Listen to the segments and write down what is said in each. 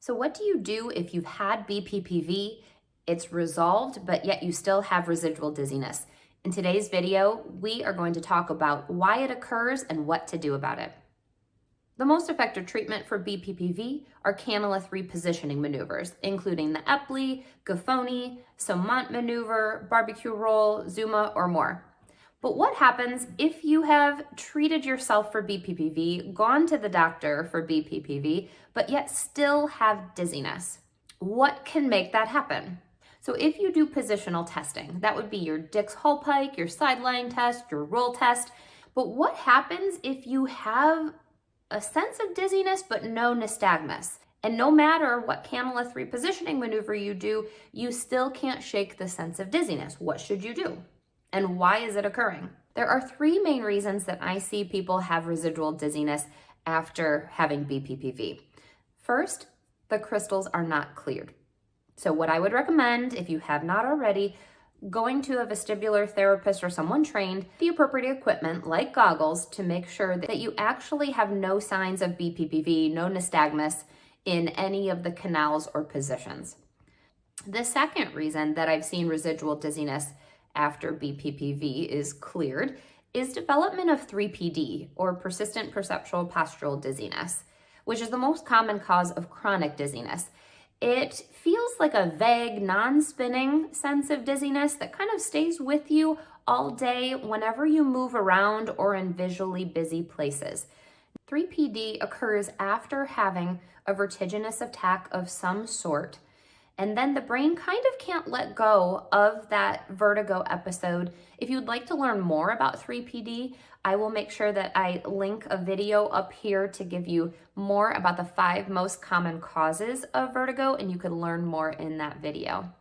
So what do you do if you've had BPPV, it's resolved, but yet you still have residual dizziness? In today's video, we are going to talk about why it occurs and what to do about it. The most effective treatment for BPPV are canalith repositioning maneuvers, including the Epley, Gaffoni, Somont maneuver, barbecue roll, Zuma, or more. But what happens if you have treated yourself for BPPV, gone to the doctor for BPPV, but yet still have dizziness? What can make that happen? So if you do positional testing, that would be your Dix-Hallpike, your sideline test, your roll test. But what happens if you have a sense of dizziness but no nystagmus? And no matter what canalith repositioning maneuver you do, you still can't shake the sense of dizziness. What should you do? And why is it occurring? There are three main reasons that I see people have residual dizziness after having BPPV. First, the crystals are not cleared. So what I would recommend, if you have not already, going to a vestibular therapist or someone trained, the appropriate equipment like goggles to make sure that you actually have no signs of BPPV, no nystagmus in any of the canals or positions. The second reason that I've seen residual dizziness after BPPV is cleared is development of 3PD, or persistent perceptual postural dizziness, which is the most common cause of chronic dizziness. It feels like a vague, non-spinning sense of dizziness that kind of stays with you all day whenever you move around or in visually busy places. 3PD occurs after having a vertiginous attack of some sort, and then the brain kind of can't let go of that vertigo episode. If you'd like to learn more about 3PD, I will make sure that I link a video up here to give you more about the 5 most common causes of vertigo, and you can learn more in that video.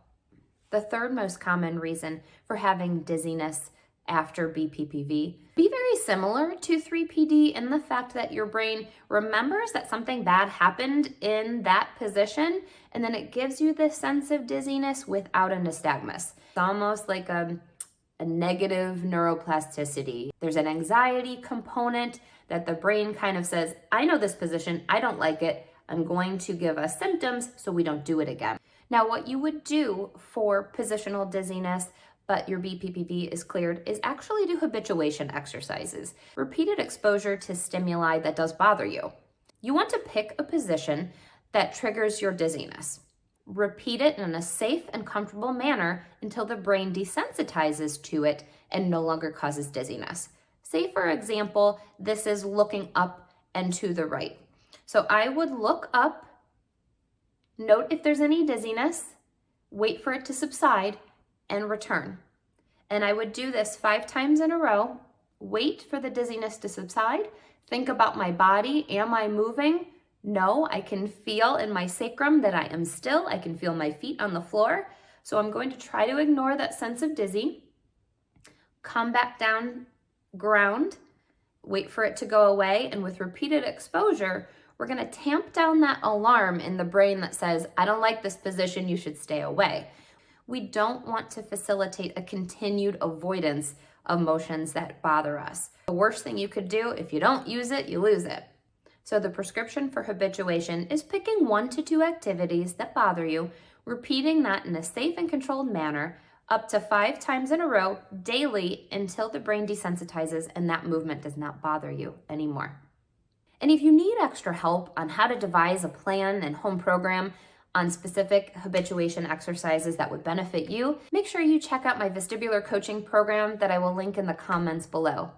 The third most common reason for having dizziness after BPPV be very similar to 3PD in the fact that your brain remembers that something bad happened in that position, and then it gives you this sense of dizziness without a nystagmus. It's almost like a negative neuroplasticity. There's an anxiety component that the brain kind of says, I know this position, I don't like it, I'm going to give us symptoms so we don't do it again. Now, what you would do for positional dizziness but your BPPV is cleared is actually do habituation exercises, repeated exposure to stimuli that does bother you. You want to pick a position that triggers your dizziness. Repeat it in a safe and comfortable manner until the brain desensitizes to it and no longer causes dizziness. Say, for example, this is looking up and to the right. So I would look up, note if there's any dizziness, wait for it to subside, and return. And I would do this 5 times in a row, wait for the dizziness to subside, think about my body, am I moving? No, I can feel in my sacrum that I am still, I can feel my feet on the floor, so I'm going to try to ignore that sense of dizzy, come back down, ground, wait for it to go away, and with repeated exposure, we're gonna tamp down that alarm in the brain that says, I don't like this position, you should stay away. We don't want to facilitate a continued avoidance of motions that bother us. The worst thing you could do, if you don't use it, you lose it. So the prescription for habituation is picking 1 to 2 activities that bother you, repeating that in a safe and controlled manner up to 5 times in a row daily until the brain desensitizes and that movement does not bother you anymore. And if you need extra help on how to devise a plan and home program on specific habituation exercises that would benefit you, make sure you check out my vestibular coaching program that I will link in the comments below.